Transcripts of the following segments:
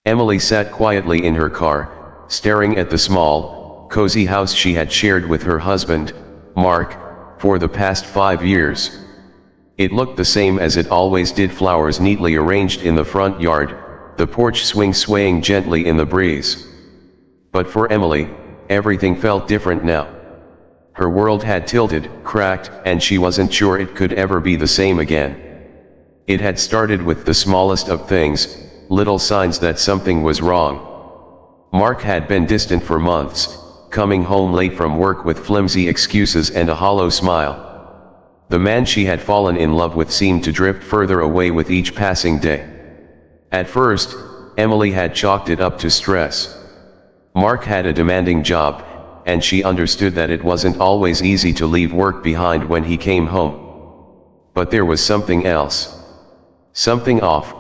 Emily sat quietly in her car, staring at the small, cozy house she had shared with her husband, Mark, for the past 5 years. It looked the same as it always did, flowers neatly arranged in the front yard, the porch swaying gently in the breeze. But for Emily, everything felt different now. Her world had tilted, cracked, and she wasn't sure it could ever be the same again. It had started with the smallest of things, little signs that something was wrong. Mark had been distant for months, coming home late from work with flimsy excuses and a hollow smile. The man she had fallen in love with seemed to drift further away with each passing day. At first, Emily had chalked it up to stress. Mark had a demanding job, and she understood that it wasn't always easy to leave work behind when he came home. But there was something else. Something off.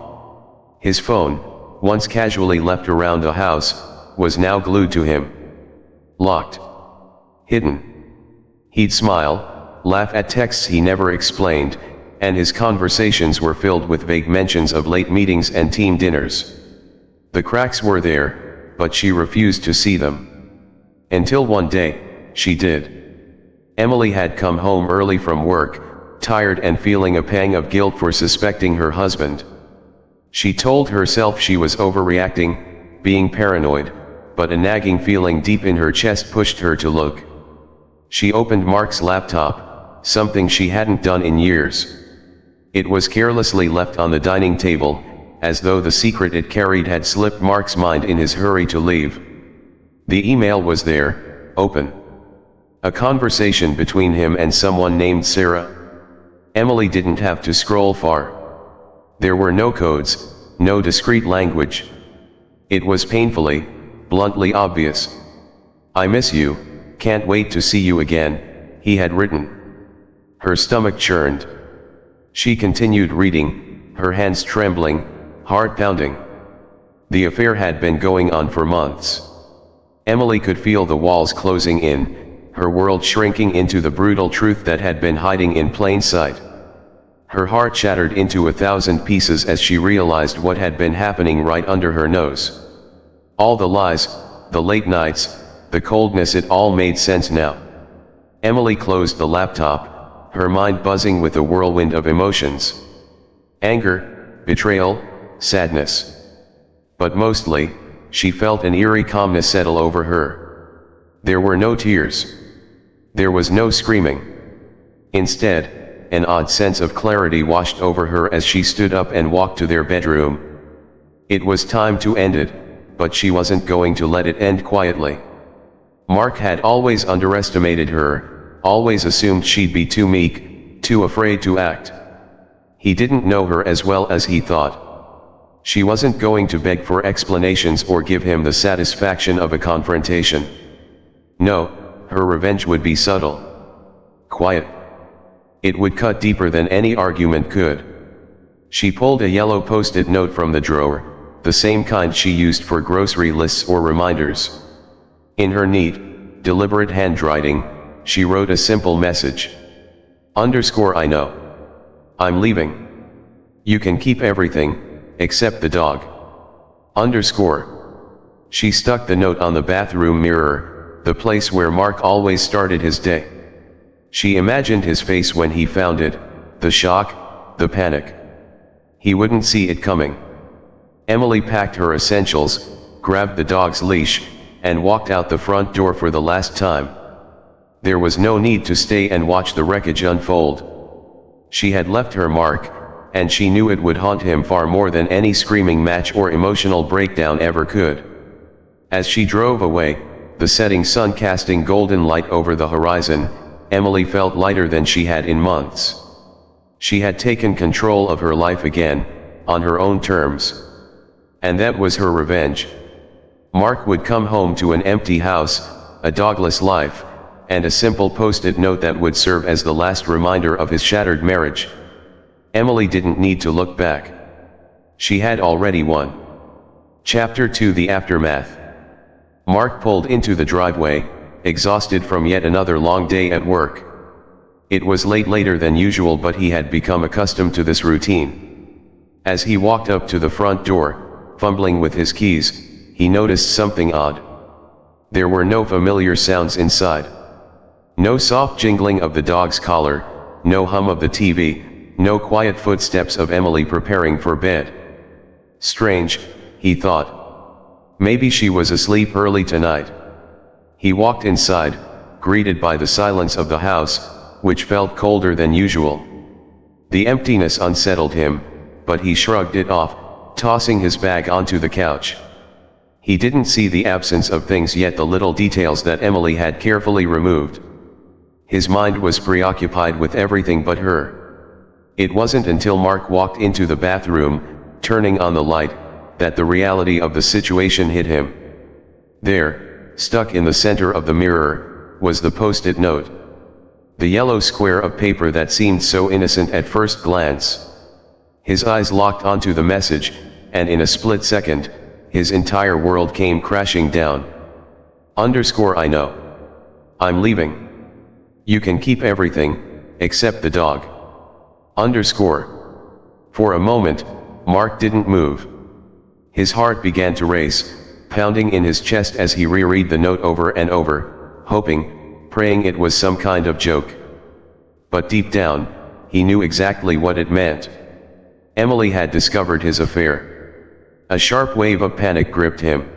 His phone, once casually left around the house, was now glued to him. Locked. Hidden. He'd smile, laugh at texts he never explained, and his conversations were filled with vague mentions of late meetings and team dinners. The cracks were there, but she refused to see them. Until one day, she did. Emily had come home early from work, tired and feeling a pang of guilt for suspecting her husband. She told herself she was overreacting, being paranoid, but a nagging feeling deep in her chest pushed her to look. She opened Mark's laptop, something she hadn't done in years. It was carelessly left on the dining table, as though the secret it carried had slipped Mark's mind in his hurry to leave. The email was there, open. A conversation between him and someone named Sarah. Emily didn't have to scroll far. There were no codes, no discreet language. It was painfully, bluntly obvious. "I miss you, can't wait to see you again," he had written. Her stomach churned. She continued reading, her hands trembling, heart pounding. The affair had been going on for months. Emily could feel the walls closing in, her world shrinking into the brutal truth that had been hiding in plain sight. Her heart shattered into 1,000 pieces as she realized what had been happening right under her nose. All the lies, the late nights, the coldness, it all made sense now. Emily closed the laptop, her mind buzzing with a whirlwind of emotions. Anger, betrayal, sadness. But mostly, she felt an eerie calmness settle over her. There were no tears. There was no screaming. Instead, an odd sense of clarity washed over her as she stood up and walked to their bedroom. It was time to end it, but she wasn't going to let it end quietly. Mark had always underestimated her, always assumed she'd be too meek, too afraid to act. He didn't know her as well as he thought. She wasn't going to beg for explanations or give him the satisfaction of a confrontation. No, her revenge would be subtle. Quiet. It would cut deeper than any argument could. She pulled a yellow post-it note from the drawer, the same kind she used for grocery lists or reminders. In her neat, deliberate handwriting, she wrote a simple message. _I know. I'm leaving. You can keep everything, except the dog. _. She stuck the note on the bathroom mirror, the place where Mark always started his day. She imagined his face when he found it, the shock, the panic. He wouldn't see it coming. Emily packed her essentials, grabbed the dog's leash, and walked out the front door for the last time. There was no need to stay and watch the wreckage unfold. She had left her mark, and she knew it would haunt him far more than any screaming match or emotional breakdown ever could. As she drove away, the setting sun casting golden light over the horizon, Emily felt lighter than she had in months. She had taken control of her life again, on her own terms. And that was her revenge. Mark would come home to an empty house, a dogless life, and a simple post-it note that would serve as the last reminder of his shattered marriage. Emily didn't need to look back. She had already won. Chapter 2: The Aftermath. Mark pulled into the driveway, exhausted from yet another long day at work. It was later than usual, but he had become accustomed to this routine. As he walked up to the front door, fumbling with his keys, he noticed something odd. There were no familiar sounds inside. No soft jingling of the dog's collar, no hum of the TV, no quiet footsteps of Emily preparing for bed. Strange, he thought. Maybe she was asleep early tonight. He walked inside, greeted by the silence of the house, which felt colder than usual. The emptiness unsettled him, but he shrugged it off, tossing his bag onto the couch. He didn't see the absence of things, yet the little details that Emily had carefully removed. His mind was preoccupied with everything but her. It wasn't until Mark walked into the bathroom, turning on the light, that the reality of the situation hit him. There, stuck in the center of the mirror, was the post-it note. The yellow square of paper that seemed so innocent at first glance. His eyes locked onto the message, and in a split second, his entire world came crashing down. I know. I'm leaving. You can keep everything, except the dog. For a moment, Mark didn't move. His heart began to race, pounding in his chest as he reread the note over and over, praying it was some kind of joke. But deep down, he knew exactly what it meant. Emily had discovered his affair. A sharp wave of panic gripped him.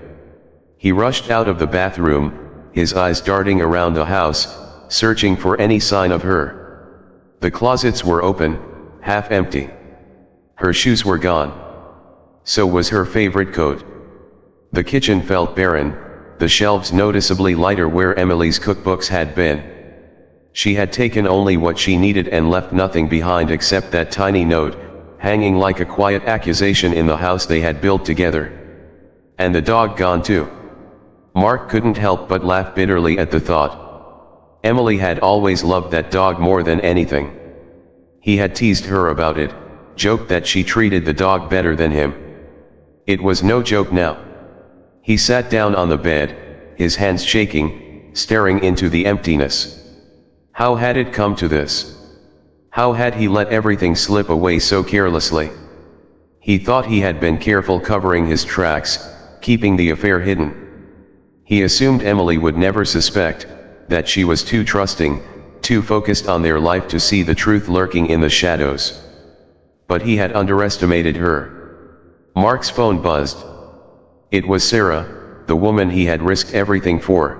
He rushed out of the bathroom, his eyes darting around the house, searching for any sign of her. The closets were open, half empty. Her shoes were gone. So was her favorite coat. The kitchen felt barren, the shelves noticeably lighter where Emily's cookbooks had been. She had taken only what she needed and left nothing behind except that tiny note, hanging like a quiet accusation in the house they had built together. And the dog gone too. Mark couldn't help but laugh bitterly at the thought. Emily had always loved that dog more than anything. He had teased her about it, joked that she treated the dog better than him. It was no joke now. He sat down on the bed, his hands shaking, staring into the emptiness. How had it come to this? How had he let everything slip away so carelessly? He thought he had been careful covering his tracks, keeping the affair hidden. He assumed Emily would never suspect, that she was too trusting, too focused on their life to see the truth lurking in the shadows. But he had underestimated her. Mark's phone buzzed. It was Sarah, the woman he had risked everything for.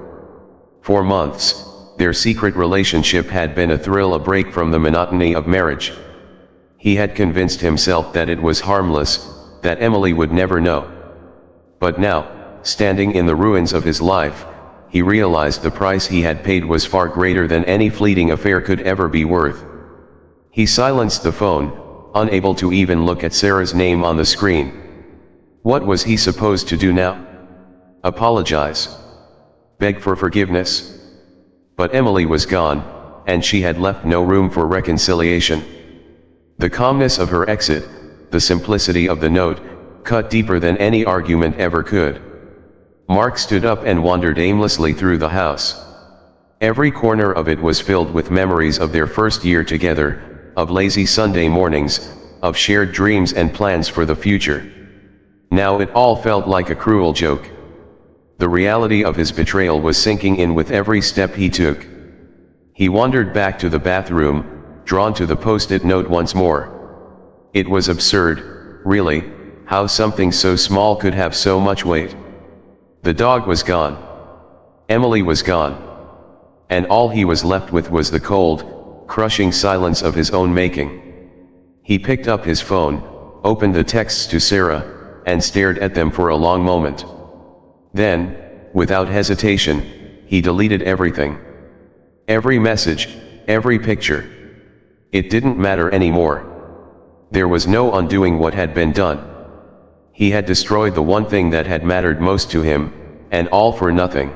For months, their secret relationship had been a thrill, a break from the monotony of marriage. He had convinced himself that it was harmless, that Emily would never know. But now, standing in the ruins of his life, he realized the price he had paid was far greater than any fleeting affair could ever be worth. He silenced the phone, unable to even look at Sarah's name on the screen. What was he supposed to do now? Apologize? Beg for forgiveness? But Emily was gone, and she had left no room for reconciliation. The calmness of her exit, the simplicity of the note, cut deeper than any argument ever could. Mark stood up and wandered aimlessly through the house. Every corner of it was filled with memories of their first year together, of lazy Sunday mornings, of shared dreams and plans for the future. Now it all felt like a cruel joke. The reality of his betrayal was sinking in with every step he took. He wandered back to the bathroom, drawn to the post-it note once more. It was absurd, really, how something so small could have so much weight. The dog was gone. Emily was gone. And all he was left with was the cold, crushing silence of his own making. He picked up his phone, opened the texts to Sarah, and stared at them for a long moment. Then, without hesitation, he deleted everything. Every message, every picture. It didn't matter anymore. There was no undoing what had been done. He had destroyed the one thing that had mattered most to him, and all for nothing.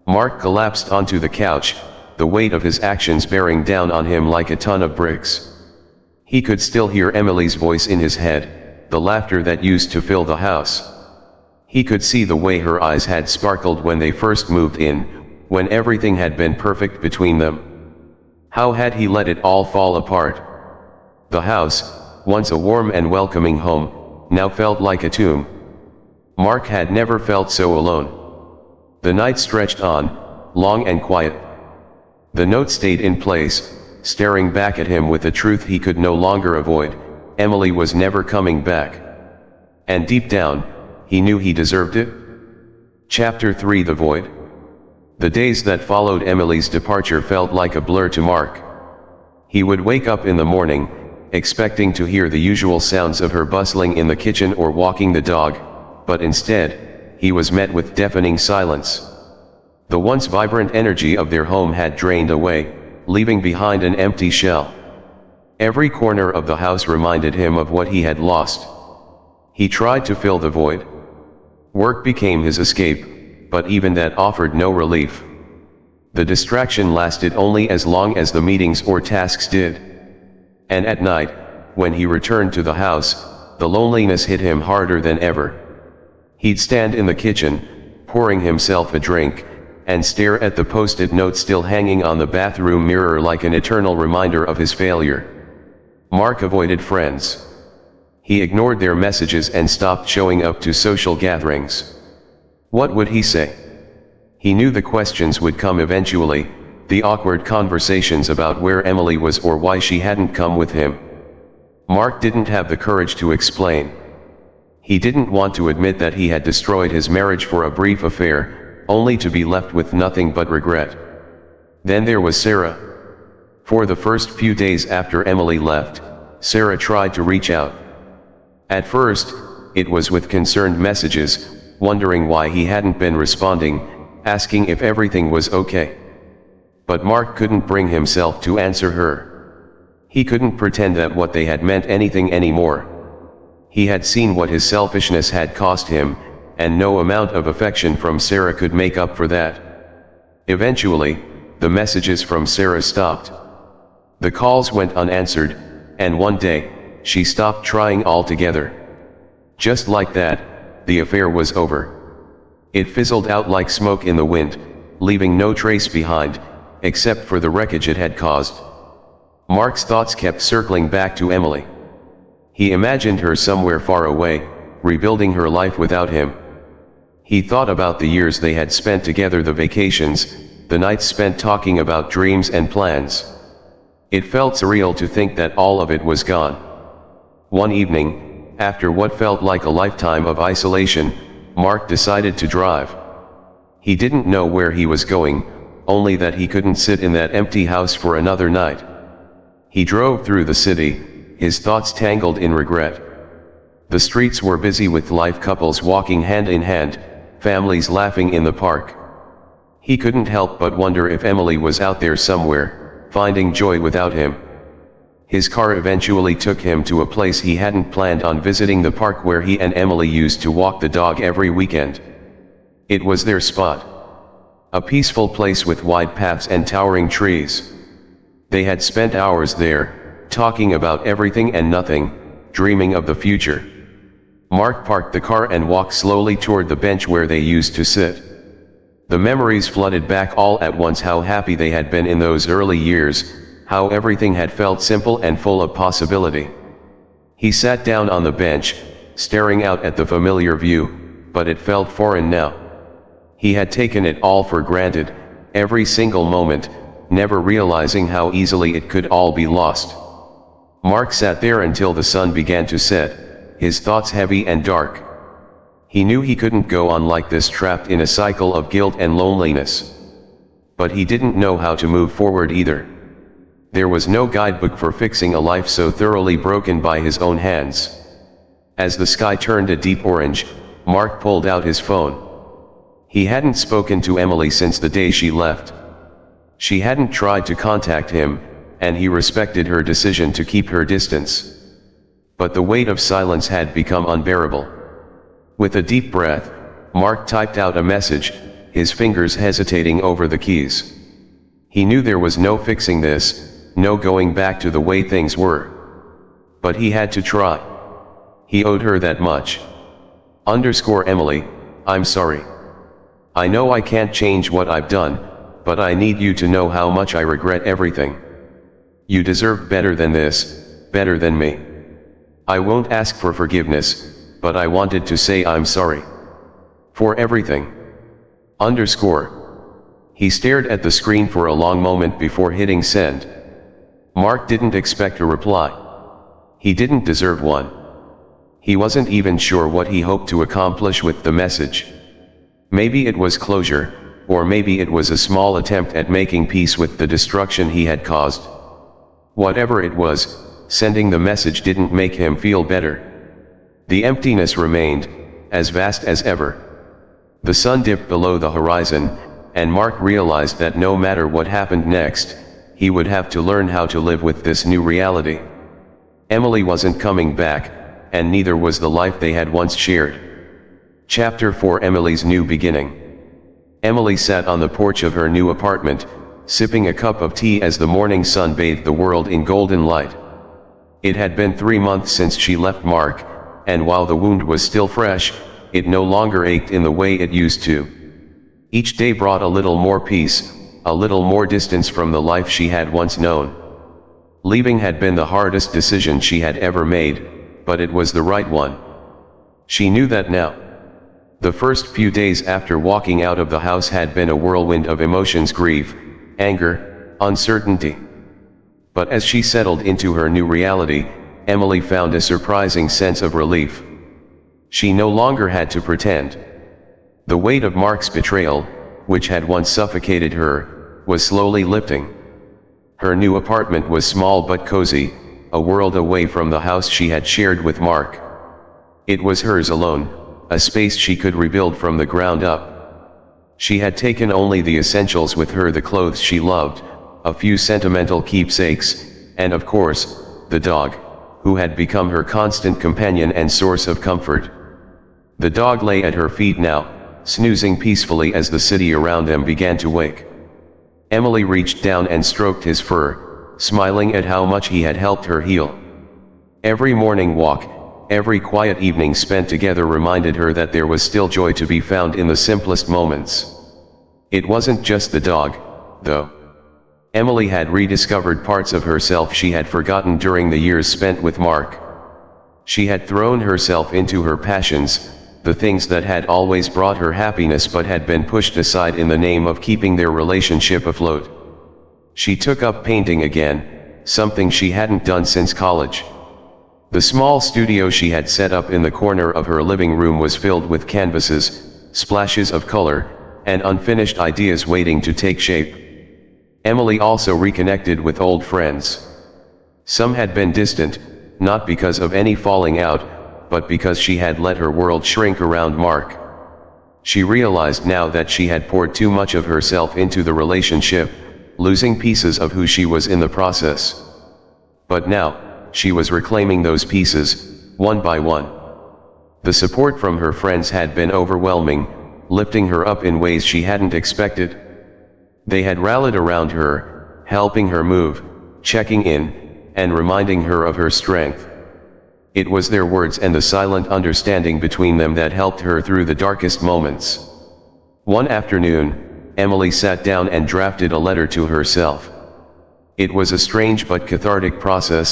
Mark collapsed onto the couch, the weight of his actions bearing down on him like a ton of bricks. He could still hear Emily's voice in his head, the laughter that used to fill the house. He could see the way her eyes had sparkled when they first moved in, when everything had been perfect between them. How had he let it all fall apart? The house, once a warm and welcoming home, now felt like a tomb. Mark had never felt so alone. The night stretched on, long and quiet. The note stayed in place, staring back at him with a truth he could no longer avoid: Emily was never coming back. And deep down, he knew he deserved it. Chapter 3: The Void. The days that followed Emily's departure felt like a blur to Mark. He would wake up in the morning, expecting to hear the usual sounds of her bustling in the kitchen or walking the dog, but instead, he was met with deafening silence. The once vibrant energy of their home had drained away, leaving behind an empty shell. Every corner of the house reminded him of what he had lost. He tried to fill the void. Work became his escape, but even that offered no relief. The distraction lasted only as long as the meetings or tasks did. And at night, when he returned to the house, the loneliness hit him harder than ever. He'd stand in the kitchen, pouring himself a drink, and stare at the post-it note still hanging on the bathroom mirror like an eternal reminder of his failure. Mark avoided friends. He ignored their messages and stopped showing up to social gatherings. What would he say? He knew the questions would come eventually, the awkward conversations about where Emily was or why she hadn't come with him. Mark didn't have the courage to explain. He didn't want to admit that he had destroyed his marriage for a brief affair, only to be left with nothing but regret. Then there was Sarah. For the first few days after Emily left, Sarah tried to reach out. At first, it was with concerned messages, wondering why he hadn't been responding, asking if everything was okay. But Mark couldn't bring himself to answer her. He couldn't pretend that what they had meant anything anymore. He had seen what his selfishness had cost him, and no amount of affection from Sarah could make up for that. Eventually, the messages from Sarah stopped. The calls went unanswered, and one day, she stopped trying altogether. Just like that, the affair was over. It fizzled out like smoke in the wind, leaving no trace behind, except for the wreckage it had caused. Mark's thoughts kept circling back to Emily. He imagined her somewhere far away, rebuilding her life without him. He thought about the years they had spent together, the vacations, the nights spent talking about dreams and plans. It felt surreal to think that all of it was gone. One evening, after what felt like a lifetime of isolation, Mark decided to drive. He didn't know where he was going, only that he couldn't sit in that empty house for another night. He drove through the city, his thoughts tangled in regret. The streets were busy with live couples walking hand in hand, families laughing in the park. He couldn't help but wonder if Emily was out there somewhere, finding joy without him. His car eventually took him to a place he hadn't planned on visiting, the park where he and Emily used to walk the dog every weekend. It was their spot. A peaceful place with wide paths and towering trees. They had spent hours there, talking about everything and nothing, dreaming of the future. Mark parked the car and walked slowly toward the bench where they used to sit. The memories flooded back all at once: how happy they had been in those early years, how everything had felt simple and full of possibility. He sat down on the bench, staring out at the familiar view, but it felt foreign now. He had taken it all for granted, every single moment, never realizing how easily it could all be lost. Mark sat there until the sun began to set, his thoughts heavy and dark. He knew he couldn't go on like this, trapped in a cycle of guilt and loneliness. But he didn't know how to move forward either. There was no guidebook for fixing a life so thoroughly broken by his own hands. As the sky turned a deep orange, Mark pulled out his phone. He hadn't spoken to Emily since the day she left. She hadn't tried to contact him, and he respected her decision to keep her distance. But the weight of silence had become unbearable. With a deep breath, Mark typed out a message, his fingers hesitating over the keys. He knew there was no fixing this, no going back to the way things were. But he had to try. He owed her that much. Emily, I'm sorry. I know I can't change what I've done, but I need you to know how much I regret everything. You deserve better than this, better than me. I won't ask for forgiveness, but I wanted to say I'm sorry. For everything. Underscore. He stared at the screen for a long moment before hitting send. Mark didn't expect a reply. He didn't deserve one. He wasn't even sure what he hoped to accomplish with the message. Maybe it was closure, or maybe it was a small attempt at making peace with the destruction he had caused. Whatever it was, sending the message didn't make him feel better. The emptiness remained, as vast as ever. The sun dipped below the horizon, and Mark realized that no matter what happened next, he would have to learn how to live with this new reality. Emily wasn't coming back, and neither was the life they had once shared. Chapter 4: Emily's New Beginning. Emily sat on the porch of her new apartment, sipping a cup of tea as the morning sun bathed the world in golden light. It had been 3 months since she left Mark, and while the wound was still fresh, it no longer ached in the way it used to. Each day brought a little more peace, a little more distance from the life she had once known. Leaving had been the hardest decision she had ever made, but it was the right one. She knew that now. The first few days after walking out of the house had been a whirlwind of emotions: grief, anger, uncertainty. But as she settled into her new reality, Emily found a surprising sense of relief. She no longer had to pretend. The weight of Mark's betrayal, which had once suffocated her, was slowly lifting. Her new apartment was small but cozy, a world away from the house she had shared with Mark. It was hers alone, a space she could rebuild from the ground up. She had taken only the essentials with her: the clothes she loved, a few sentimental keepsakes, and of course, the dog, who had become her constant companion and source of comfort. The dog lay at her feet now, snoozing peacefully as the city around them began to wake. Emily reached down and stroked his fur, smiling at how much he had helped her heal. Every morning walk, every quiet evening spent together reminded her that there was still joy to be found in the simplest moments. It wasn't just the dog, though. Emily had rediscovered parts of herself she had forgotten during the years spent with Mark. She had thrown herself into her passions, the things that had always brought her happiness but had been pushed aside in the name of keeping their relationship afloat. She took up painting again, something she hadn't done since college. The small studio she had set up in the corner of her living room was filled with canvases, splashes of color, and unfinished ideas waiting to take shape. Emily also reconnected with old friends. Some had been distant, not because of any falling out, but because she had let her world shrink around Mark. She realized now that she had poured too much of herself into the relationship, losing pieces of who she was in the process. But now, she was reclaiming those pieces, one by one. The support from her friends had been overwhelming, lifting her up in ways she hadn't expected. They had rallied around her, helping her move, checking in, and reminding her of her strength. It was their words and the silent understanding between them that helped her through the darkest moments. One afternoon, Emily sat down and drafted a letter to herself. It was a strange but cathartic process,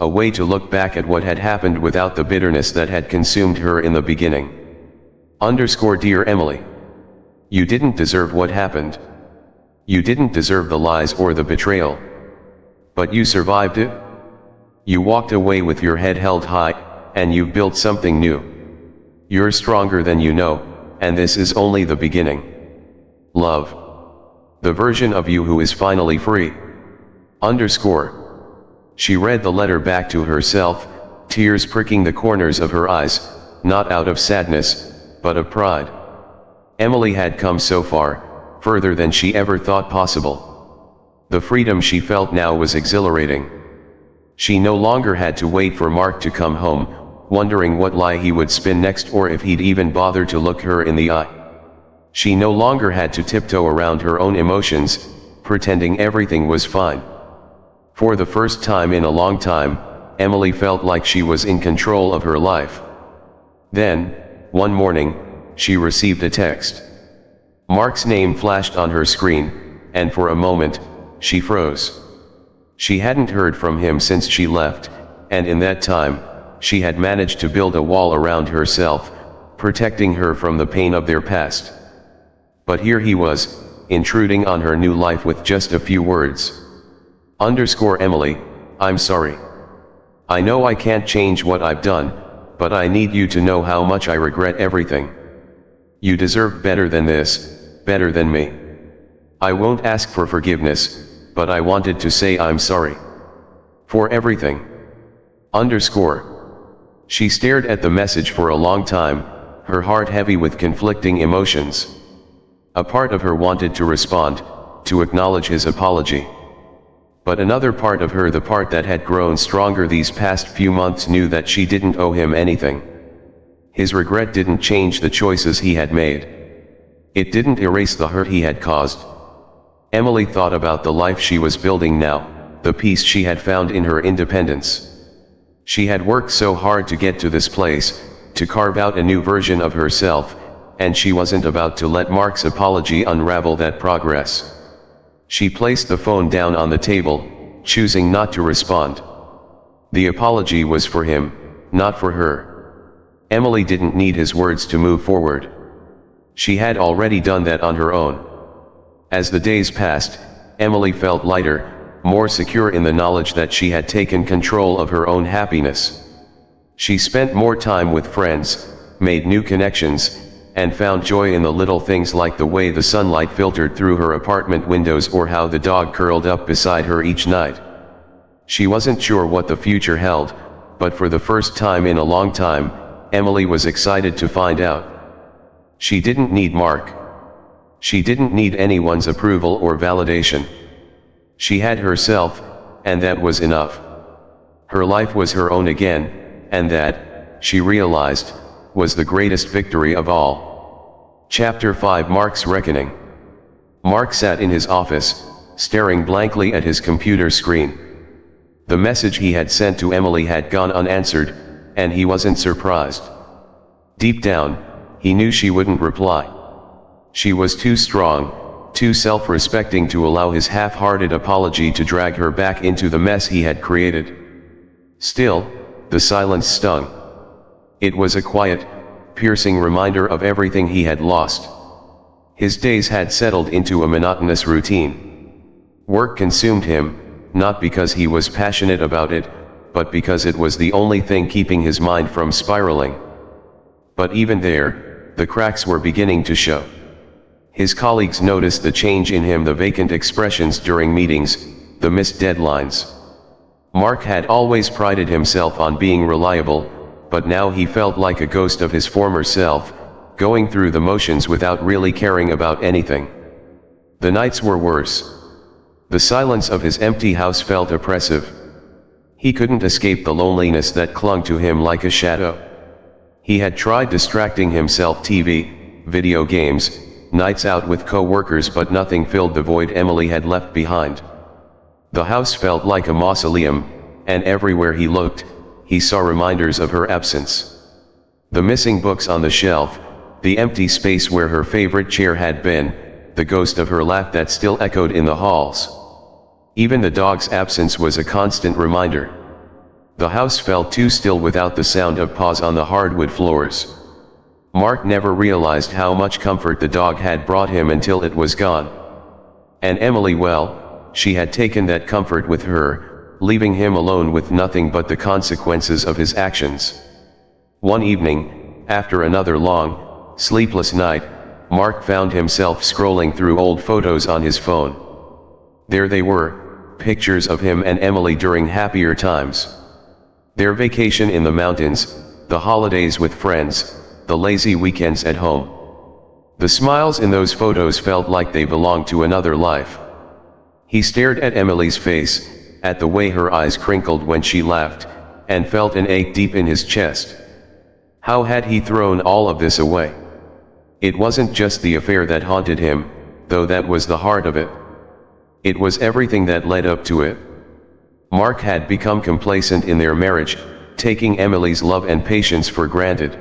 a way to look back at what had happened without the bitterness that had consumed her in the beginning. Dear Emily. You didn't deserve what happened. You didn't deserve the lies or the betrayal. But you survived it. You walked away with your head held high, and you've built something new. You're stronger than you know, and this is only the beginning. Love. The version of you who is finally free. She read the letter back to herself, tears pricking the corners of her eyes, not out of sadness, but of pride. Emily had come so far, further than she ever thought possible. The freedom she felt now was exhilarating. She no longer had to wait for Mark to come home, wondering what lie he would spin next or if he'd even bother to look her in the eye. She no longer had to tiptoe around her own emotions, pretending everything was fine. For the first time in a long time, Emily felt like she was in control of her life. Then, one morning, she received a text. Mark's name flashed on her screen, and for a moment, she froze. She hadn't heard from him since she left, and in that time, she had managed to build a wall around herself, protecting her from the pain of their past. But here he was, intruding on her new life with just a few words. Emily, I'm sorry. I know I can't change what I've done, but I need you to know how much I regret everything. You deserve better than this, better than me. I won't ask for forgiveness, but I wanted to say I'm sorry. For everything. She stared at the message for a long time, her heart heavy with conflicting emotions. A part of her wanted to respond, to acknowledge his apology. But another part of her, the part that had grown stronger these past few months, knew that she didn't owe him anything. His regret didn't change the choices he had made. It didn't erase the hurt he had caused. Emily thought about the life she was building now, the peace she had found in her independence. She had worked so hard to get to this place, to carve out a new version of herself, and she wasn't about to let Mark's apology unravel that progress. She placed the phone down on the table, choosing not to respond. The apology was for him, not for her. Emily didn't need his words to move forward. She had already done that on her own. As the days passed, Emily felt lighter, more secure in the knowledge that she had taken control of her own happiness. She spent more time with friends, made new connections, and found joy in the little things like the way the sunlight filtered through her apartment windows or how the dog curled up beside her each night. She wasn't sure what the future held, but for the first time in a long time, Emily was excited to find out. She didn't need Mark. She didn't need anyone's approval or validation. She had herself, and that was enough. Her life was her own again, and that, she realized, was the greatest victory of all. Chapter 5: Mark's Reckoning. Mark sat in his office, staring blankly at his computer screen. The message he had sent to Emily had gone unanswered, and he wasn't surprised. Deep down, he knew she wouldn't reply. She was too strong, too self-respecting to allow his half-hearted apology to drag her back into the mess he had created. Still, the silence stung. It was a quiet, piercing reminder of everything he had lost. His days had settled into a monotonous routine. Work consumed him, not because he was passionate about it, but because it was the only thing keeping his mind from spiraling. But even there, the cracks were beginning to show. His colleagues noticed the change in him, the vacant expressions during meetings, the missed deadlines. Mark had always prided himself on being reliable, but now he felt like a ghost of his former self, going through the motions without really caring about anything. The nights were worse. The silence of his empty house felt oppressive. He couldn't escape the loneliness that clung to him like a shadow. He had tried distracting himself: TV, video games, nights out with co-workers, but nothing filled the void Emily had left behind. The house felt like a mausoleum, and everywhere he looked, he saw reminders of her absence. The missing books on the shelf, the empty space where her favorite chair had been, the ghost of her laugh that still echoed in the halls. Even the dog's absence was a constant reminder. The house felt too still without the sound of paws on the hardwood floors. Mark never realized how much comfort the dog had brought him until it was gone. And Emily, well, she had taken that comfort with her, leaving him alone with nothing but the consequences of his actions. One evening, after another long, sleepless night, Mark found himself scrolling through old photos on his phone. There they were, pictures of him and Emily during happier times. Their vacation in the mountains, the holidays with friends, the lazy weekends at home. The smiles in those photos felt like they belonged to another life. He stared at Emily's face, at the way her eyes crinkled when she laughed, and felt an ache deep in his chest. How had he thrown all of this away? It wasn't just the affair that haunted him, though that was the heart of it. It was everything that led up to it. Mark had become complacent in their marriage, taking Emily's love and patience for granted.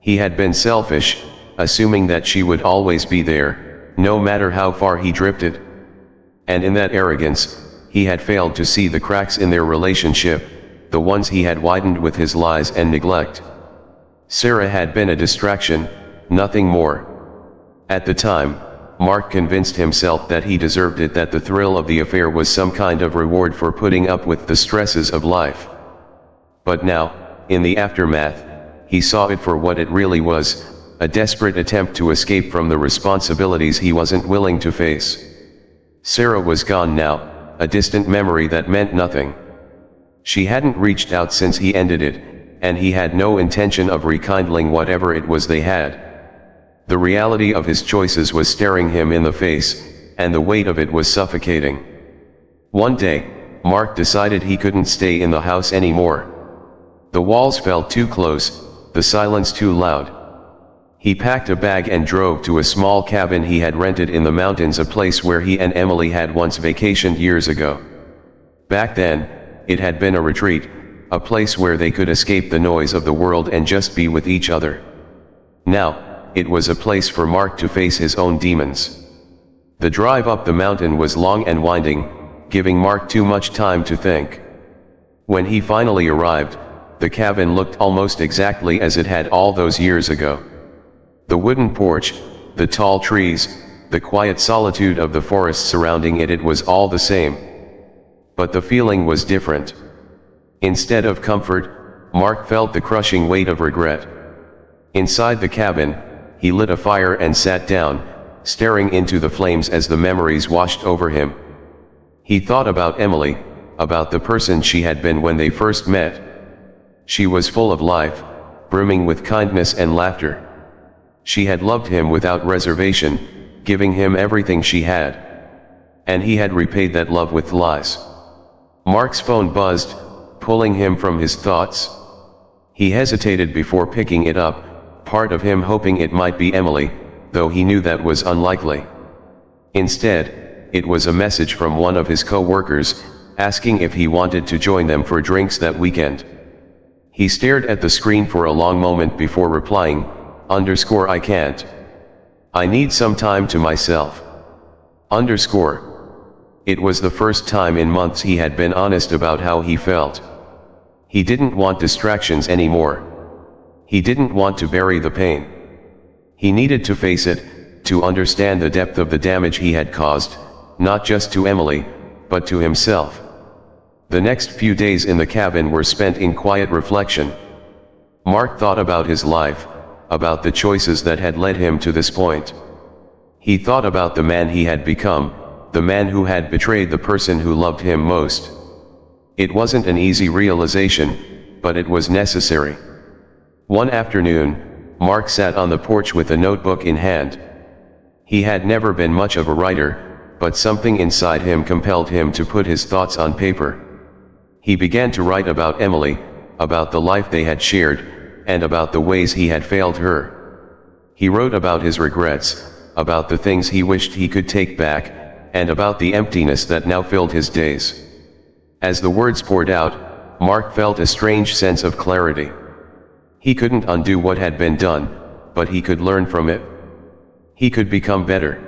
He had been selfish, assuming that she would always be there, no matter how far he drifted. And in that arrogance, he had failed to see the cracks in their relationship, the ones he had widened with his lies and neglect. Sarah had been a distraction, nothing more. At the time, Mark convinced himself that he deserved it, that the thrill of the affair was some kind of reward for putting up with the stresses of life. But now, in the aftermath, he saw it for what it really was, a desperate attempt to escape from the responsibilities he wasn't willing to face. Sarah was gone now, a distant memory that meant nothing. She hadn't reached out since he ended it, and he had no intention of rekindling whatever it was they had. The reality of his choices was staring him in the face, and the weight of it was suffocating. One day, Mark decided he couldn't stay in the house anymore. The walls felt too close, the silence too loud. He packed a bag and drove to a small cabin he had rented in the mountains, a place where he and Emily had once vacationed years ago. Back then, it had been a retreat, a place where they could escape the noise of the world and just be with each other. Now, it was a place for Mark to face his own demons. The drive up the mountain was long and winding, giving Mark too much time to think. When he finally arrived, the cabin looked almost exactly as it had all those years ago. The wooden porch, the tall trees, the quiet solitude of the forest surrounding it, it was all the same. But the feeling was different. Instead of comfort, Mark felt the crushing weight of regret. Inside the cabin, he lit a fire and sat down, staring into the flames as the memories washed over him. He thought about Emily, about the person she had been when they first met. She was full of life, brimming with kindness and laughter. She had loved him without reservation, giving him everything she had. And he had repaid that love with lies. Mark's phone buzzed, pulling him from his thoughts. He hesitated before picking it up, part of him hoping it might be Emily, though he knew that was unlikely. Instead, it was a message from one of his co-workers, asking if he wanted to join them for drinks that weekend. He stared at the screen for a long moment before replying, "I can't. I need some time to myself. It was the first time in months he had been honest about how he felt. He didn't want distractions anymore. He didn't want to bury the pain. He needed to face it, to understand the depth of the damage he had caused, not just to Emily, but to himself. The next few days in the cabin were spent in quiet reflection. Mark thought about his life, about the choices that had led him to this point. He thought about the man he had become, the man who had betrayed the person who loved him most. It wasn't an easy realization, but it was necessary. One afternoon, Mark sat on the porch with a notebook in hand. He had never been much of a writer, but something inside him compelled him to put his thoughts on paper. He began to write about Emily, about the life they had shared, and about the ways he had failed her. He wrote about his regrets, about the things he wished he could take back, and about the emptiness that now filled his days. As the words poured out, Mark felt a strange sense of clarity. He couldn't undo what had been done, but he could learn from it. He could become better.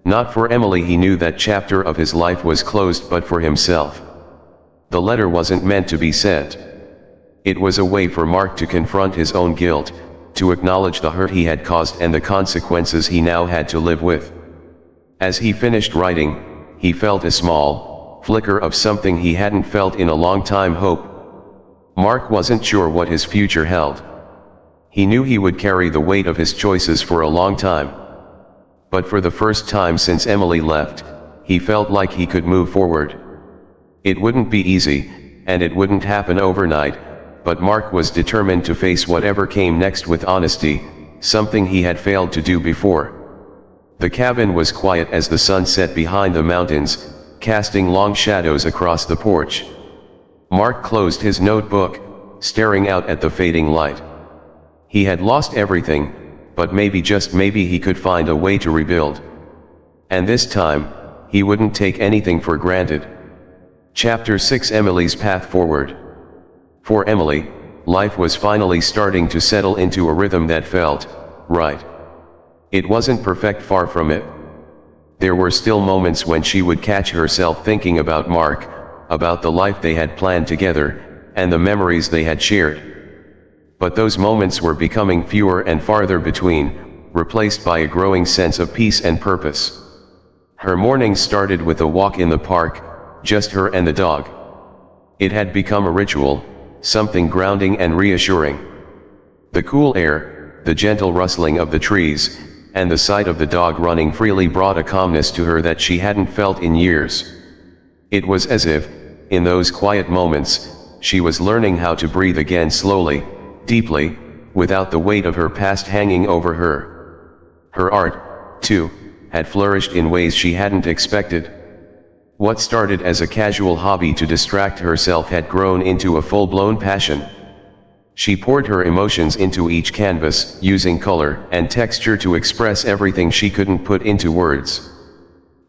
Not for Emily, he knew that chapter of his life was closed, but for himself. The letter wasn't meant to be sent. It was a way for Mark to confront his own guilt, to acknowledge the hurt he had caused and the consequences he now had to live with. As he finished writing, he felt a small flicker of something he hadn't felt in a long time: hope. Mark wasn't sure what his future held. He knew he would carry the weight of his choices for a long time. But for the first time since Emily left, he felt like he could move forward. It wouldn't be easy, and it wouldn't happen overnight, but Mark was determined to face whatever came next with honesty, something he had failed to do before. The cabin was quiet as the sun set behind the mountains, casting long shadows across the porch. Mark closed his notebook, staring out at the fading light. He had lost everything, but maybe, just maybe, he could find a way to rebuild. And this time, he wouldn't take anything for granted. Chapter 6: Emily's Path Forward. For Emily, life was finally starting to settle into a rhythm that felt right. It wasn't perfect, far from it. There were still moments when she would catch herself thinking about Mark, about the life they had planned together, and the memories they had shared. But those moments were becoming fewer and farther between, replaced by a growing sense of peace and purpose. Her mornings started with a walk in the park, just her and the dog. It had become a ritual, something grounding and reassuring. The cool air, the gentle rustling of the trees, and the sight of the dog running freely brought a calmness to her that she hadn't felt in years. It was as if, in those quiet moments, she was learning how to breathe again slowly, deeply, without the weight of her past hanging over her. Her art, too, had flourished in ways she hadn't expected. What started as a casual hobby to distract herself had grown into a full-blown passion. She poured her emotions into each canvas, using color and texture to express everything she couldn't put into words.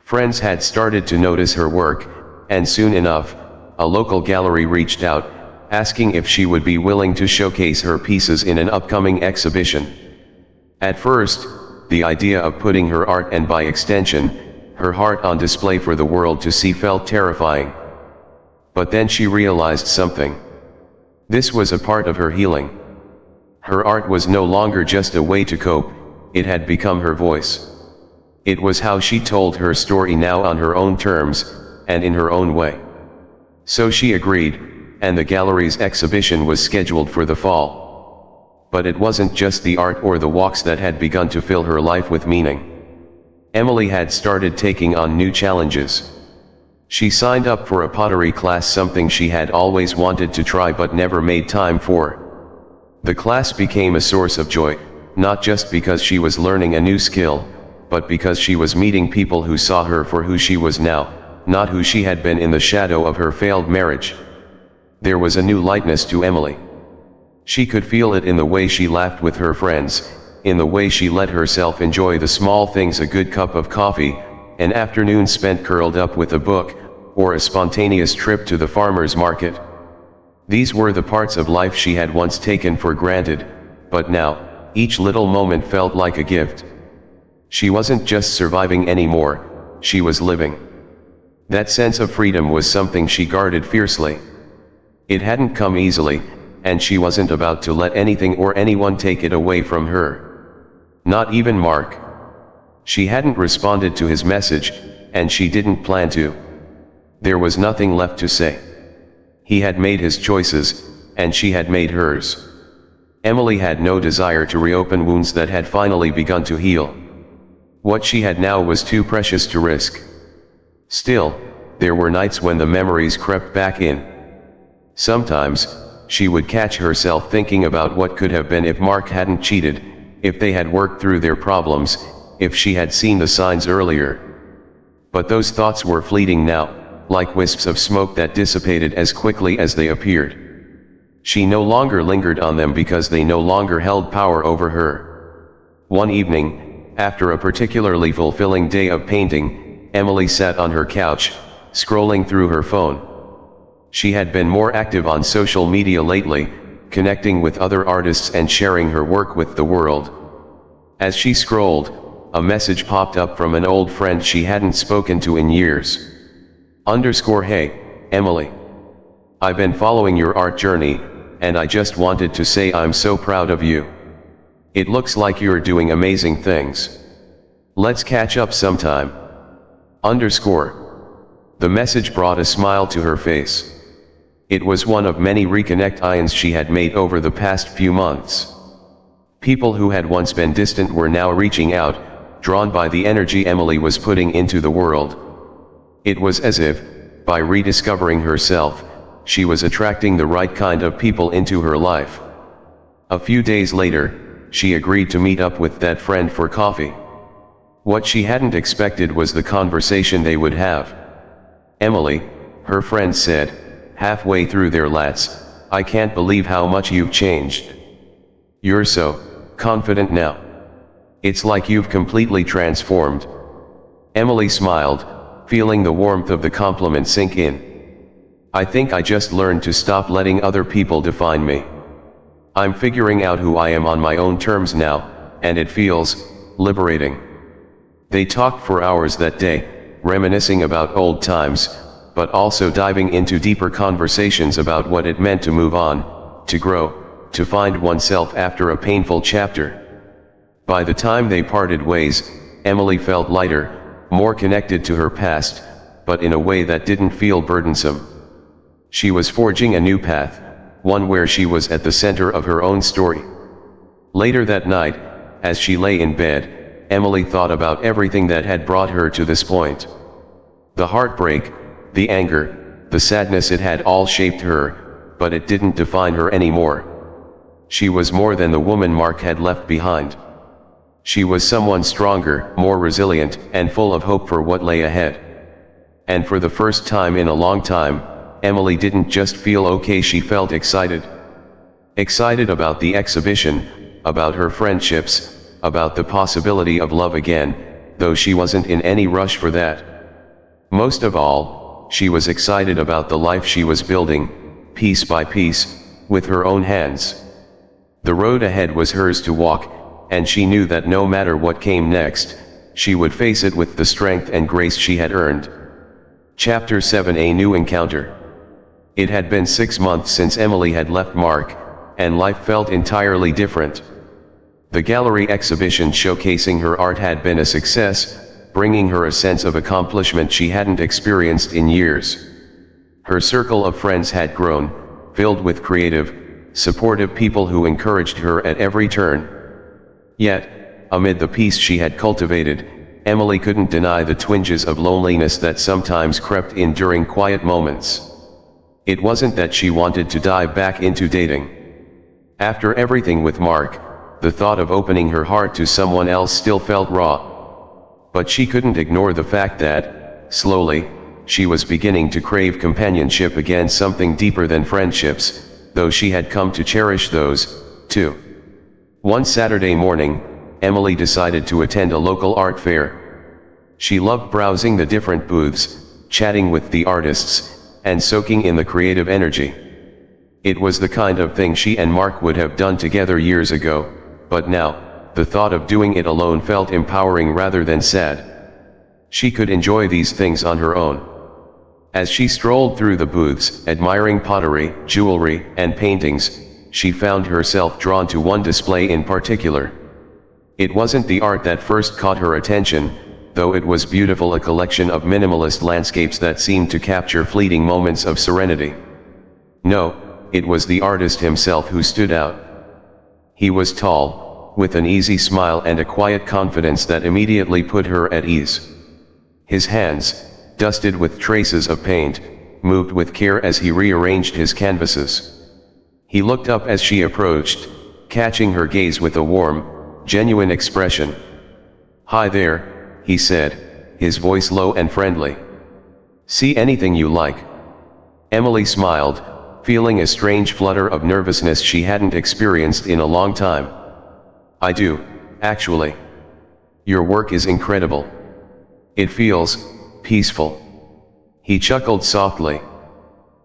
Friends had started to notice her work, and soon enough, a local gallery reached out, asking if she would be willing to showcase her pieces in an upcoming exhibition. At first, the idea of putting her art and by extension, her heart on display for the world to see felt terrifying. But then she realized something. This was a part of her healing. Her art was no longer just a way to cope, it had become her voice. It was how she told her story now on her own terms, and in her own way. So she agreed, and the gallery's exhibition was scheduled for the fall. But it wasn't just the art or the walks that had begun to fill her life with meaning. Emily had started taking on new challenges. She signed up for a pottery class, something she had always wanted to try but never made time for. The class became a source of joy, not just because she was learning a new skill, but because she was meeting people who saw her for who she was now, not who she had been in the shadow of her failed marriage. There was a new lightness to Emily. She could feel it in the way she laughed with her friends, in the way she let herself enjoy the small things: a good cup of coffee, an afternoon spent curled up with a book, or a spontaneous trip to the farmer's market. These were the parts of life she had once taken for granted, but now, each little moment felt like a gift. She wasn't just surviving anymore, she was living. That sense of freedom was something she guarded fiercely. It hadn't come easily, and she wasn't about to let anything or anyone take it away from her. Not even Mark. She hadn't responded to his message, and she didn't plan to. There was nothing left to say. He had made his choices, and she had made hers. Emily had no desire to reopen wounds that had finally begun to heal. What she had now was too precious to risk. Still, there were nights when the memories crept back in. Sometimes, she would catch herself thinking about what could have been if Mark hadn't cheated, if they had worked through their problems, if she had seen the signs earlier. But those thoughts were fleeting now, like wisps of smoke that dissipated as quickly as they appeared. She no longer lingered on them because they no longer held power over her. One evening, after a particularly fulfilling day of painting, Emily sat on her couch, scrolling through her phone. She had been more active on social media lately, connecting with other artists and sharing her work with the world. As she scrolled, a message popped up from an old friend she hadn't spoken to in years. _Hey, Emily. I've been following your art journey, and I just wanted to say I'm so proud of you. It looks like you're doing amazing things. Let's catch up sometime. The message brought a smile to her face. It was one of many reconnect-ins she had made over the past few months. People who had once been distant were now reaching out, drawn by the energy Emily was putting into the world. It was as if, by rediscovering herself, she was attracting the right kind of people into her life. A few days later, she agreed to meet up with that friend for coffee. What she hadn't expected was the conversation they would have. Emily, her friend said, halfway through their chats, I can't believe how much you've changed. You're so confident now. It's like you've completely transformed. Emily smiled, feeling the warmth of the compliment sink in. I think I just learned to stop letting other people define me. I'm figuring out who I am on my own terms now, and it feels liberating. They talked for hours that day, reminiscing about old times, but also diving into deeper conversations about what it meant to move on, to grow, to find oneself after a painful chapter. By the time they parted ways, Emily felt lighter, more connected to her past, but in a way that didn't feel burdensome. She was forging a new path, one where she was at the center of her own story. Later that night, as she lay in bed, Emily thought about everything that had brought her to this point. The heartbreak, the anger, the sadness, it had all shaped her, but it didn't define her anymore. She was more than the woman Mark had left behind. She was someone stronger, more resilient, and full of hope for what lay ahead. And for the first time in a long time, Emily didn't just feel okay, she felt excited. Excited about the exhibition, about her friendships, about the possibility of love again, though she wasn't in any rush for that. Most of all, she was excited about the life she was building, piece by piece, with her own hands. The road ahead was hers to walk, and she knew that no matter what came next, she would face it with the strength and grace she had earned. Chapter 7: A New Encounter. It had been 6 months since Emily had left Mark, and life felt entirely different. The gallery exhibition showcasing her art had been a success, bringing her a sense of accomplishment she hadn't experienced in years. Her circle of friends had grown, filled with creative, supportive people who encouraged her at every turn. Yet, amid the peace she had cultivated, Emily couldn't deny the twinges of loneliness that sometimes crept in during quiet moments. It wasn't that she wanted to dive back into dating. After everything with Mark, the thought of opening her heart to someone else still felt raw. But she couldn't ignore the fact that, slowly, she was beginning to crave companionship again, something deeper than friendships, though she had come to cherish those, too. One Saturday morning, Emily decided to attend a local art fair. She loved browsing the different booths, chatting with the artists, and soaking in the creative energy. It was the kind of thing she and Mark would have done together years ago, but now, the thought of doing it alone felt empowering rather than sad. She could enjoy these things on her own. As she strolled through the booths, admiring pottery, jewelry, and paintings, she found herself drawn to one display in particular. It wasn't the art that first caught her attention, though it was beautiful, a collection of minimalist landscapes that seemed to capture fleeting moments of serenity. No, it was the artist himself who stood out. He was tall, with an easy smile and a quiet confidence that immediately put her at ease. His hands, dusted with traces of paint, moved with care as he rearranged his canvases. He looked up as she approached, catching her gaze with a warm, genuine expression. "Hi there," he said, his voice low and friendly. "See anything you like?" Emily smiled, feeling a strange flutter of nervousness she hadn't experienced in a long time. "I do, actually. Your work is incredible. It feels peaceful." He chuckled softly.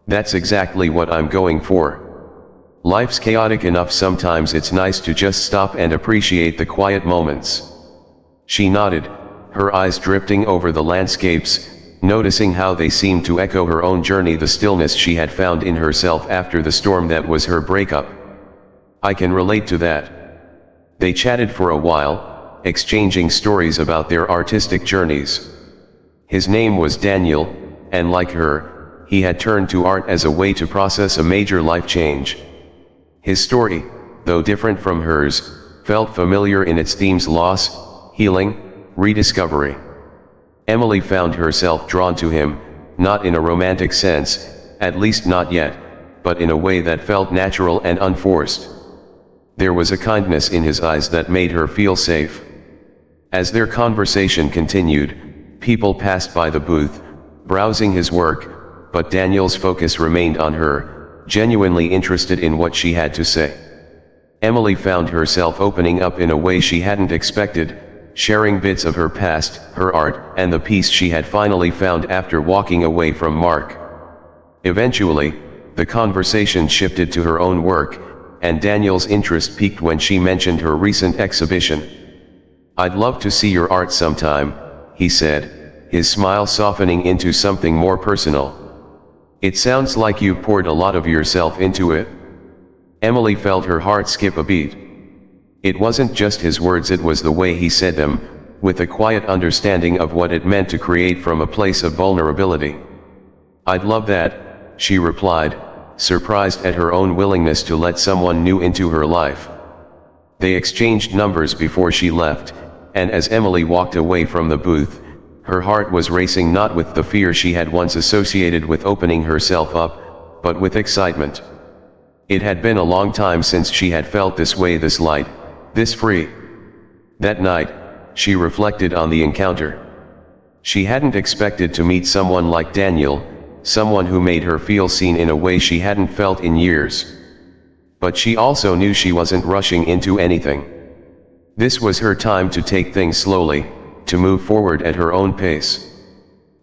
"That's exactly what I'm going for. Life's chaotic enough sometimes, it's nice to just stop and appreciate the quiet moments." She nodded, her eyes drifting over the landscapes, noticing how they seemed to echo her own journey, the stillness she had found in herself after the storm that was her breakup. "I can relate to that." They chatted for a while, exchanging stories about their artistic journeys. His name was Daniel, and like her, he had turned to art as a way to process a major life change. His story, though different from hers, felt familiar in its themes: loss, healing, rediscovery. Emily found herself drawn to him, not in a romantic sense, at least not yet, but in a way that felt natural and unforced. There was a kindness in his eyes that made her feel safe. As their conversation continued, people passed by the booth, browsing his work, but Daniel's focus remained on her, genuinely interested in what she had to say. Emily found herself opening up in a way she hadn't expected, sharing bits of her past, her art, and the peace she had finally found after walking away from Mark. Eventually, the conversation shifted to her own work, and Daniel's interest peaked when she mentioned her recent exhibition. "I'd love to see your art sometime," he said, his smile softening into something more personal. "It sounds like you've poured a lot of yourself into it." Emily felt her heart skip a beat. It wasn't just his words, it was the way he said them, with a quiet understanding of what it meant to create from a place of vulnerability. "I'd love that," she replied, surprised at her own willingness to let someone new into her life. They exchanged numbers before she left, and as Emily walked away from the booth, her heart was racing, not with the fear she had once associated with opening herself up, but with excitement. It had been a long time since she had felt this way, this light, this free. That night, she reflected on the encounter. She hadn't expected to meet someone like Daniel, someone who made her feel seen in a way she hadn't felt in years. But she also knew she wasn't rushing into anything. This was her time to take things slowly, to move forward at her own pace.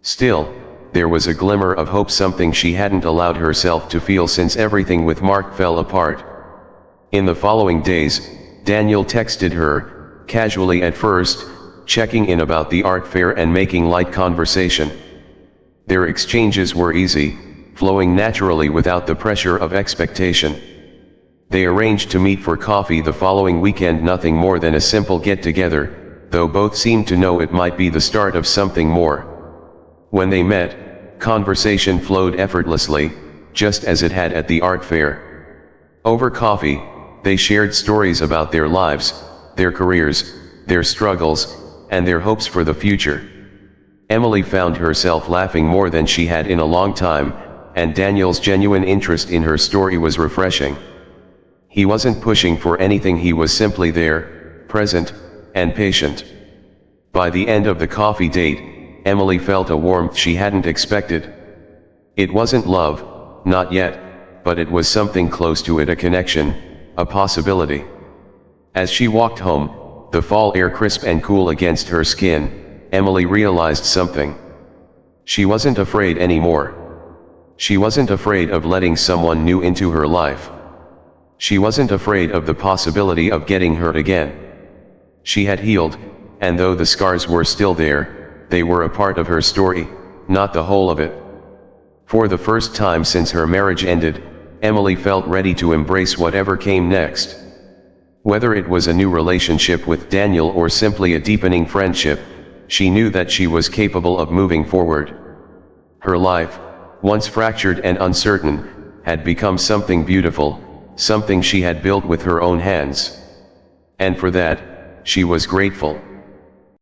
Still, there was a glimmer of hope, something she hadn't allowed herself to feel since everything with Mark fell apart. In the following days, Daniel texted her, casually at first, checking in about the art fair and making light conversation. Their exchanges were easy, flowing naturally without the pressure of expectation. They arranged to meet for coffee the following weekend, nothing more than a simple get-together, though both seemed to know it might be the start of something more. When they met, conversation flowed effortlessly, just as it had at the art fair. Over coffee, they shared stories about their lives, their careers, their struggles, and their hopes for the future. Emily found herself laughing more than she had in a long time, and Daniel's genuine interest in her story was refreshing. He wasn't pushing for anything, he was simply there, present, and patient. By the end of the coffee date, Emily felt a warmth she hadn't expected. It wasn't love, not yet, but it was something close to it, a connection, a possibility. As she walked home, the fall air crisp and cool against her skin, Emily realized something. She wasn't afraid anymore. She wasn't afraid of letting someone new into her life. She wasn't afraid of the possibility of getting hurt again. She had healed, and though the scars were still there, they were a part of her story, not the whole of it. For the first time since her marriage ended, Emily felt ready to embrace whatever came next. Whether it was a new relationship with Daniel or simply a deepening friendship, she knew that she was capable of moving forward. Her life, once fractured and uncertain, had become something beautiful, something she had built with her own hands. And for that, she was grateful.